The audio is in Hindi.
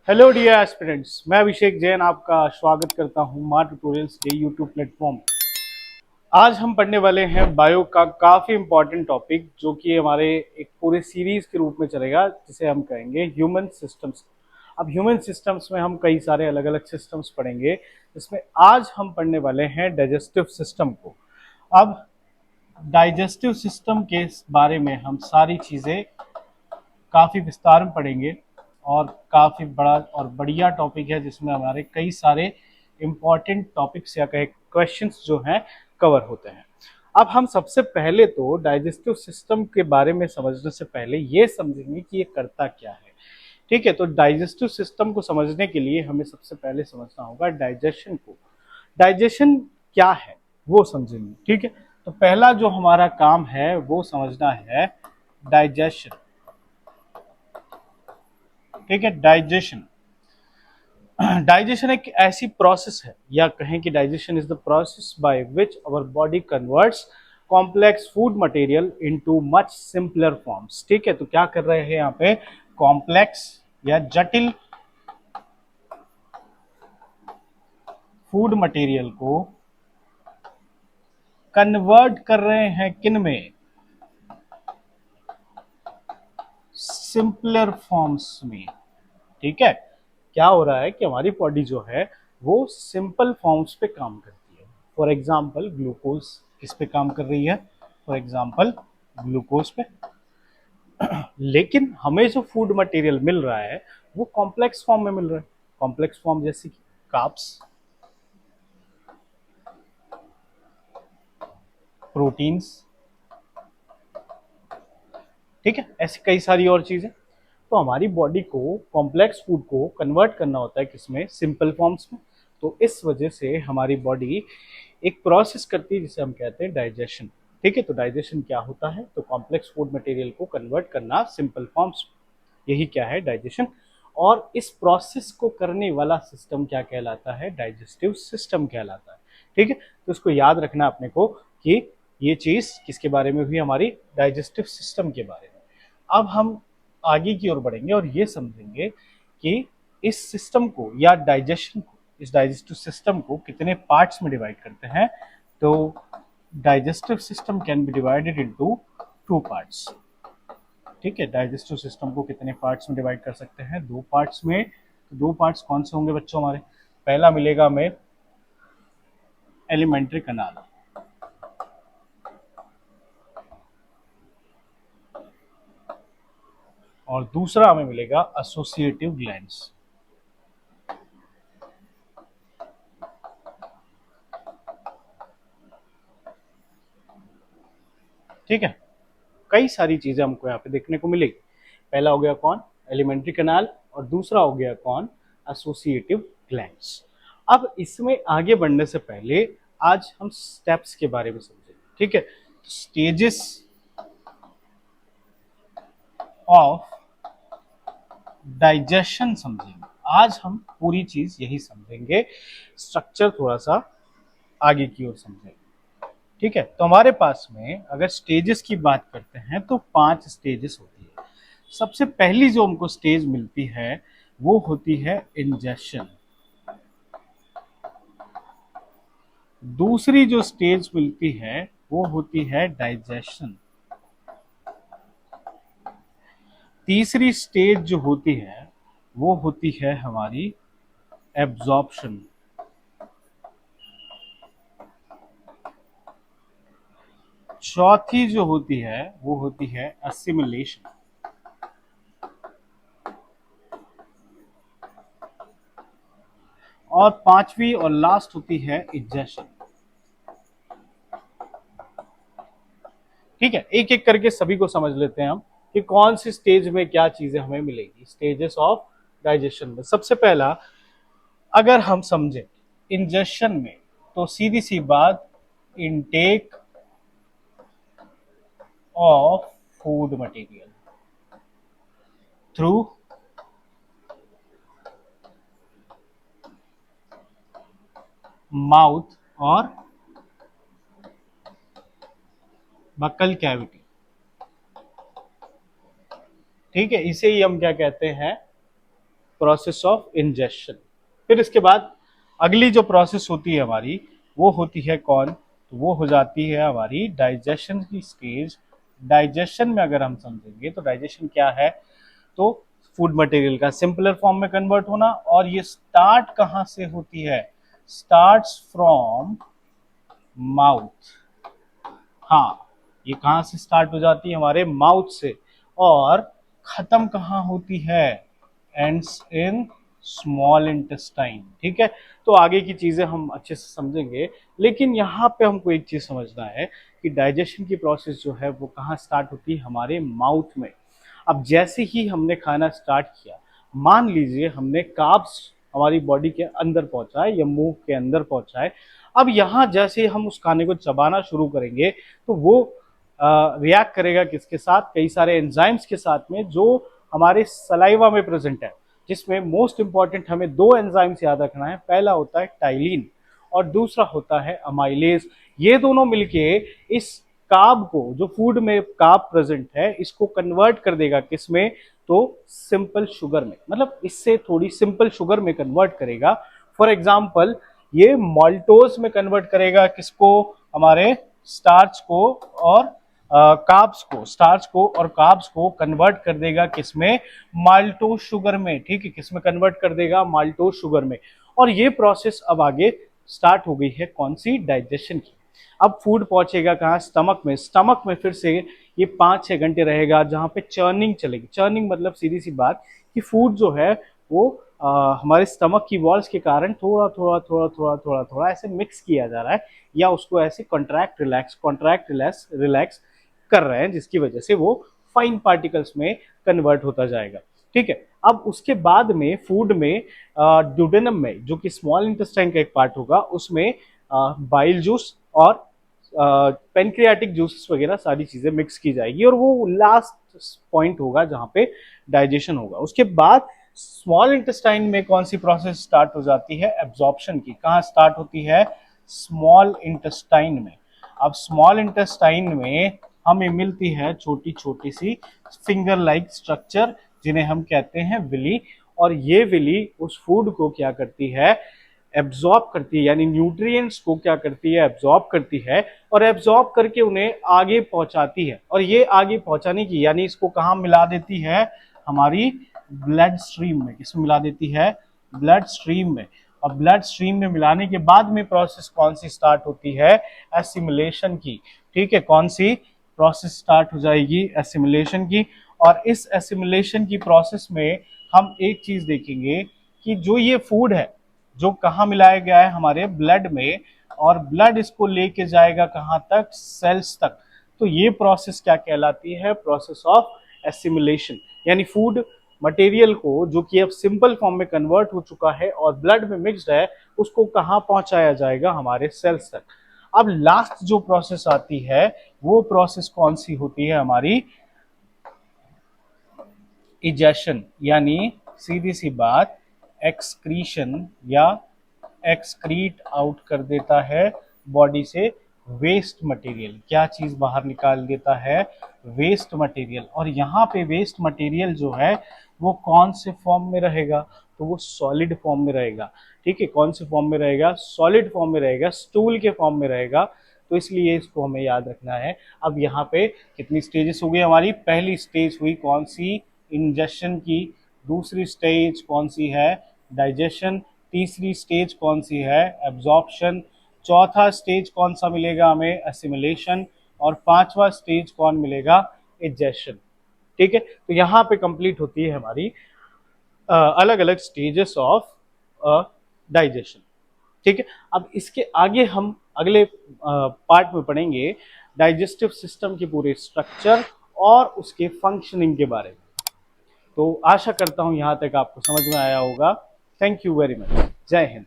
हेलो डियर एस्पिरेंट्स, मैं अभिषेक जैन आपका स्वागत करता हूं माँ ट्यूटोरियल्स के यूट्यूब प्लेटफॉर्म। आज हम पढ़ने वाले हैं बायो का काफ़ी इंपॉर्टेंट टॉपिक, जो कि हमारे एक पूरे सीरीज के रूप में चलेगा, जिसे हम कहेंगे ह्यूमन सिस्टम्स। अब ह्यूमन सिस्टम्स में हम कई सारे अलग अलग सिस्टम्स पढ़ेंगे, जिसमें आज हम पढ़ने वाले हैं डाइजेस्टिव सिस्टम को। अब डाइजेस्टिव सिस्टम के बारे में हम सारी चीज़ें काफ़ी विस्तार में पढ़ेंगे, और काफ़ी बड़ा और बढ़िया टॉपिक है, जिसमें हमारे कई सारे इम्पॉर्टेंट टॉपिक्स या कई क्वेश्चंस जो हैं कवर होते हैं। अब हम सबसे पहले तो डाइजेस्टिव सिस्टम के बारे में समझने से पहले ये समझेंगे कि ये करता क्या है। ठीक है, तो डाइजेस्टिव सिस्टम को समझने के लिए हमें सबसे पहले समझना होगा डाइजेशन को। डाइजेशन क्या है वो समझेंगे। ठीक है, तो पहला जो हमारा काम है वो समझना है डाइजेशन। ठीक है, डाइजेशन डाइजेशन एक ऐसी प्रोसेस है, या कहें कि digestion is the process by which our body converts complex food material into much simpler forms. ठीक है, तो क्या कर रहे हैं यहाँ पे, कॉम्प्लेक्स या जटिल फूड मटेरियल को कन्वर्ट कर रहे हैं किन में, सिंपलर फॉर्म्स में। ठीक है, क्या हो रहा है कि हमारी बॉडी जो है वो सिंपल फॉर्म्स पे काम करती है। फॉर एग्जाम्पल ग्लूकोज किस पे काम कर रही है, फॉर एग्जाम्पल ग्लूकोज पे। लेकिन हमें जो फूड मटेरियल मिल रहा है वो कॉम्प्लेक्स फॉर्म में मिल रहा है। कॉम्प्लेक्स फॉर्म जैसे कि कार्ब्स, प्रोटीन्स। ठीक है, ऐसी कई सारी और चीजें। तो हमारी बॉडी को कॉम्प्लेक्स फूड को कन्वर्ट करना होता है किसमें, सिंपल फॉर्म्स में। तो इस वजह से हमारी बॉडी एक प्रोसेस करती है जिसे हम कहते हैं डाइजेशन। ठीक है, तो डाइजेशन क्या होता है, तो कॉम्प्लेक्स फूड मटेरियल को कन्वर्ट करना सिंपल फॉर्म्स, यही क्या है, डाइजेशन। और इस प्रोसेस को करने वाला सिस्टम क्या कहलाता है, डाइजेस्टिव सिस्टम कहलाता है। ठीक है, तो इसको याद रखना अपने को कि ये चीज किसके बारे में हुई, हमारी डाइजेस्टिव सिस्टम के बारे में। अब हम आगे की ओर बढ़ेंगे और ये समझेंगे कि इस सिस्टम को या डाइजेशन को, इस डाइजेस्टिव सिस्टम को कितने पार्ट्स में डिवाइड करते हैं। तो digestive system can be divided into two parts. ठीक है, डाइजेस्टिव सिस्टम को कितने पार्ट्स में डिवाइड कर सकते हैं, दो पार्ट्स में। तो दो पार्ट्स कौन से होंगे बच्चों हमारे, पहला मिलेगा हमें एलिमेंट्री कनाल, और दूसरा हमें मिलेगा एसोसिएटिव ग्लैंड्स। ठीक है, कई सारी चीजें हमको यहाँ पे देखने को मिलेगी। पहला हो गया कौन, एलिमेंट्री कैनाल, और दूसरा हो गया कौन, एसोसिएटिव ग्लैंड्स। अब इसमें आगे बढ़ने से पहले आज हम स्टेप्स के बारे में समझेंगे। ठीक है, स्टेजेस ऑफ डाइजेशन समझेंगे। आज हम पूरी चीज यही समझेंगे, स्ट्रक्चर थोड़ा सा आगे की ओर समझेंगे। ठीक है, तो हमारे पास में अगर स्टेजेस की बात करते हैं तो 5 स्टेजेस होती है। सबसे पहली जो हमको स्टेज मिलती है वो होती है इंजेशन। दूसरी जो स्टेज मिलती है वो होती है डाइजेशन। तीसरी स्टेज जो होती है वो होती है हमारी एब्जॉर्प्शन। चौथी जो होती है वो होती है असिमिलेशन। और पांचवी और लास्ट होती है इजेशन। ठीक है, एक एक करके सभी को समझ लेते हैं हम कि कौन सी स्टेज में क्या चीजें हमें मिलेगी। स्टेजेस ऑफ डाइजेशन में सबसे पहला अगर हम समझें इंजेशन में, तो सीधी सी बात, intake of food material through mouth और बक्कल कैविटी। ठीक है, इसे ही हम क्या कहते हैं, प्रोसेस ऑफ इंजेशन। फिर इसके बाद अगली जो प्रोसेस होती है हमारी वो होती है कौन, तो वो हो जाती है हमारी डाइजेशन की स्टेज। डाइजेशन में अगर हम समझेंगे तो डाइजेशन क्या है, तो फूड मटेरियल का सिंपलर फॉर्म में कन्वर्ट होना। और ये स्टार्ट कहां से होती है, स्टार्ट्स फ्रॉम माउथ। हाँ, ये कहां से स्टार्ट हो जाती है, हमारे माउथ से। और खत्म कहां होती है, एंड्स इन स्मॉल इंटेस्टाइन। ठीक है, तो आगे की चीजें हम अच्छे से समझेंगे, लेकिन यहाँ पे हमको एक चीज समझना है कि डाइजेशन की प्रोसेस जो है वो कहाँ स्टार्ट होती है, हमारे माउथ में। अब जैसे ही हमने खाना स्टार्ट किया, मान लीजिए हमने कार्ब्स हमारी बॉडी के अंदर पहुंचाए या मुंह के अंदर पहुंचाए। अब यहाँ जैसे हम उस खाने को चबाना शुरू करेंगे तो वो रिएक्ट करेगा किसके साथ, कई सारे एंजाइम्स के साथ में जो हमारे सलाइवा में प्रेजेंट है, जिसमें मोस्ट इंपॉर्टेंट हमें दो एंजाइम्स याद रखना है। पहला होता है टाइलिन और दूसरा होता है अमाइलेज। ये दोनों मिलके इस कार्ब को, जो फूड में कार्ब प्रेजेंट है, इसको कन्वर्ट कर देगा किसमें, तो सिंपल शुगर में, मतलब इससे थोड़ी सिंपल शुगर में कन्वर्ट करेगा। फॉर एग्जांपल ये मॉल्टोज में कन्वर्ट करेगा किसको, हमारे स्टार्च को और कार्ब्स को, स्टार्च को और कार्ब्स को कन्वर्ट कर देगा किसमें, माल्टोज शुगर में। ठीक है, किसमें कन्वर्ट कर देगा, माल्टोज शुगर में। और ये प्रोसेस अब आगे स्टार्ट हो गई है कौन सी, डाइजेशन की। अब फूड पहुंचेगा कहाँ, स्टमक में। स्टमक में फिर से ये 5-6 घंटे रहेगा, जहां पे चर्निंग चलेगी। चर्निंग मतलब सीधी सी बात कि फूड जो है वो हमारे स्टमक की वॉल्स के कारण थोड़ा थोड़ा थोड़ा थोड़ा थोड़ा थोड़ा ऐसे मिक्स किया जा रहा है, या उसको ऐसे कॉन्ट्रैक्ट रिलैक्स कर रहे हैं, जिसकी वजह से वो फाइन पार्टिकल्स में कन्वर्ट होता जाएगा। ठीक है, अब उसके बाद में फूड में ड्यूडेनम में, जो कि स्मॉल इंटेस्टाइन का एक पार्ट होगा, उसमें बाइल जूस और पेनक्रियाटिक जूस वगैरह सारी चीजें मिक्स की जाएगी, और वो लास्ट पॉइंट होगा जहां पे डाइजेशन होगा। उसके बाद स्मॉल इंटेस्टाइन में कौन सी प्रोसेस स्टार्ट हो जाती है, एब्जॉर्प्शन की। कहाँ स्टार्ट होती है, स्मॉल इंटेस्टाइन में। अब स्मॉल इंटेस्टाइन में हमें मिलती है छोटी छोटी सी फिंगर लाइक स्ट्रक्चर, जिन्हें हम कहते हैं विली। और ये विली उस फूड को क्या करती है, एब्जॉर्ब करती है, यानी न्यूट्रिएंट्स को क्या करती है, एब्जॉर्ब करती है, और एब्जॉर्ब करके उन्हें आगे पहुंचाती है। और ये आगे पहुंचाने की, यानी इसको कहाँ मिला देती है, हमारी ब्लड स्ट्रीम में। किसमें मिला देती है, ब्लड स्ट्रीम में। और ब्लड स्ट्रीम में मिलाने के बाद में प्रोसेस कौन सी स्टार्ट होती है, एसिमिलेशन की। ठीक है, कौन सी प्रोसेस स्टार्ट हो जाएगी, एसिमिलेशन की। और इस एसिमिलेशन की प्रोसेस में हम एक चीज देखेंगे कि जो ये फूड है, जो कहाँ मिलाया गया है, हमारे ब्लड में, और ब्लड इसको लेके जाएगा कहाँ तक, सेल्स तक। तो ये प्रोसेस क्या कहलाती है, प्रोसेस ऑफ एसिमिलेशन। यानी फूड मटेरियल को, जो कि अब सिंपल फॉर्म में कन्वर्ट हो चुका है और ब्लड में मिक्स्ड है, उसको कहाँ पहुंचाया जाएगा, हमारे सेल्स तक। अब लास्ट जो प्रोसेस आती है वो प्रोसेस कौन सी होती है, हमारी इजेशन, यानी सीधी सी बात एक्सक्रीशन, या एक्सक्रीट आउट कर देता है बॉडी से वेस्ट मटेरियल। क्या चीज बाहर निकाल देता है, वेस्ट मटेरियल। और यहाँ पे वेस्ट मटेरियल जो है वो कौन से फॉर्म में रहेगा, तो वो सॉलिड फॉर्म में रहेगा। ठीक है, कौन से फॉर्म में रहेगा, सॉलिड फॉर्म में रहेगा, स्टूल के फॉर्म में रहेगा। तो इसलिए इसको हमें याद रखना है। अब यहाँ पे कितनी स्टेजेस हो गई हमारी, पहली स्टेज हुई कौन सी, इंजेशन की। दूसरी स्टेज कौन सी है, डाइजेशन। तीसरी स्टेज कौन सी है, एब्जॉर्प्शन। चौथा स्टेज कौन सा मिलेगा हमें, एसिमिलेशन। और पांचवा स्टेज कौन मिलेगा, इजेशन। ठीक है, तो यहाँ पे कंप्लीट होती है हमारी अलग अलग स्टेजेस ऑफ डाइजेशन। ठीक है, अब इसके आगे हम अगले पार्ट में पढ़ेंगे डाइजेस्टिव सिस्टम के पूरे स्ट्रक्चर और उसके फंक्शनिंग के बारे में। तो आशा करता हूं यहां तक आपको समझ में आया होगा। Thank you very much. जय हिंद।